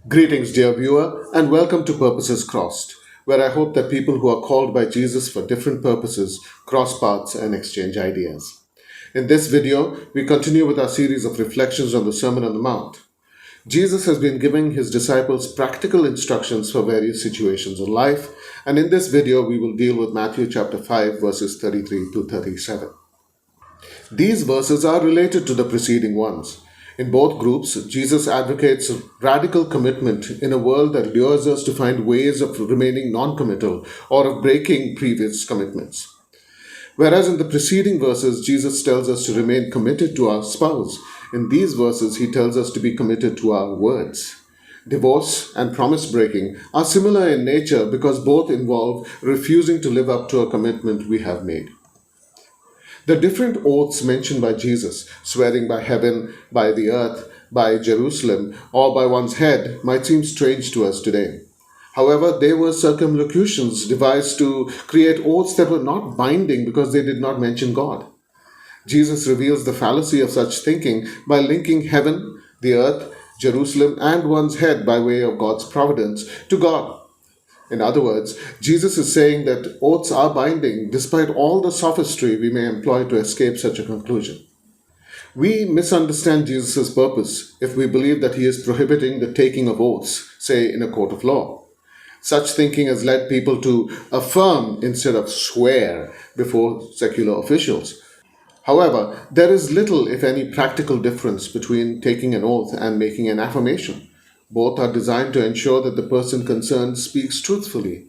Greetings, dear viewer, and welcome to Purposes Crossed, where I hope that people who are called by Jesus for different purposes cross paths and exchange ideas. In this video, we continue with our series of reflections on the Sermon on the Mount. Jesus has been giving his disciples practical instructions for various situations in life, and in this video, we will deal with Matthew chapter 5, verses 33 to 37. These verses are related to the preceding ones. In both groups, Jesus advocates radical commitment in a world that lures us to find ways of remaining non committal or of breaking previous commitments. Whereas in the preceding verses, Jesus tells us to remain committed to our spouse, in these verses, he tells us to be committed to our words. Divorce and promise breaking are similar in nature because both involve refusing to live up to a commitment we have made. The different oaths mentioned by Jesus, swearing by heaven, by the earth, by Jerusalem, or by one's head, might seem strange to us today. However, they were circumlocutions devised to create oaths that were not binding because they did not mention God. Jesus reveals the fallacy of such thinking by linking heaven, the earth, Jerusalem, and one's head by way of God's providence to God. In other words, Jesus is saying that oaths are binding despite all the sophistry we may employ to escape such a conclusion. We misunderstand Jesus' purpose if we believe that he is prohibiting the taking of oaths, say in a court of law. Such thinking has led people to affirm instead of swear before secular officials. However, there is little, if any, practical difference between taking an oath and making an affirmation. Both are designed to ensure that the person concerned speaks truthfully.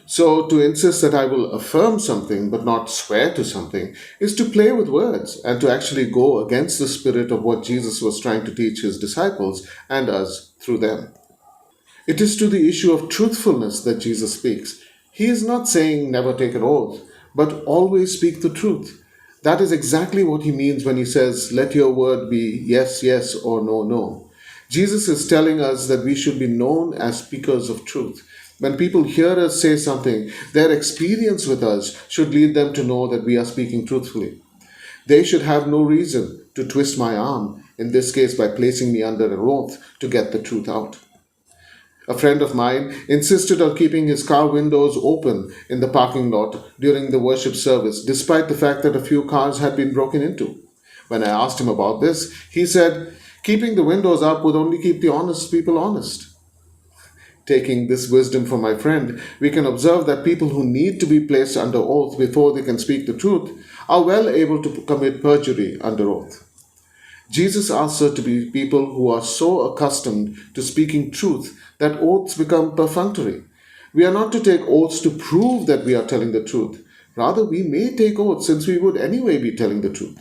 So, to insist that I will affirm something but not swear to something is to play with words and to actually go against the spirit of what Jesus was trying to teach his disciples and us through them. It is to the issue of truthfulness that Jesus speaks. He is not saying never take an oath, but always speak the truth. That is exactly what he means when he says, let your word be yes, yes, or no, no. Jesus is telling us that we should be known as speakers of truth. When people hear us say something, their experience with us should lead them to know that we are speaking truthfully. They should have no reason to twist my arm, in this case by placing me under an oath to get the truth out. A friend of mine insisted on keeping his car windows open in the parking lot during the worship service, despite the fact that a few cars had been broken into. When I asked him about this, he said, keeping the windows up would only keep the honest people honest. Taking this wisdom from my friend, we can observe that people who need to be placed under oath before they can speak the truth are well able to commit perjury under oath. Jesus asks us to be people who are so accustomed to speaking truth that oaths become perfunctory. We are not to take oaths to prove that we are telling the truth. Rather, we may take oaths since we would anyway be telling the truth.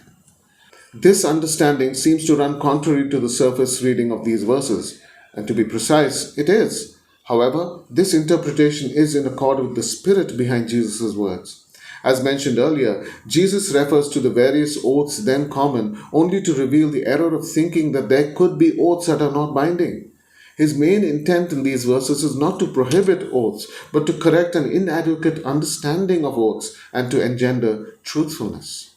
This understanding seems to run contrary to the surface reading of these verses, and to be precise, it is. However, this interpretation is in accord with the spirit behind Jesus' words. As mentioned earlier, Jesus refers to the various oaths then common only to reveal the error of thinking that there could be oaths that are not binding. His main intent in these verses is not to prohibit oaths, but to correct an inadequate understanding of oaths and to engender truthfulness.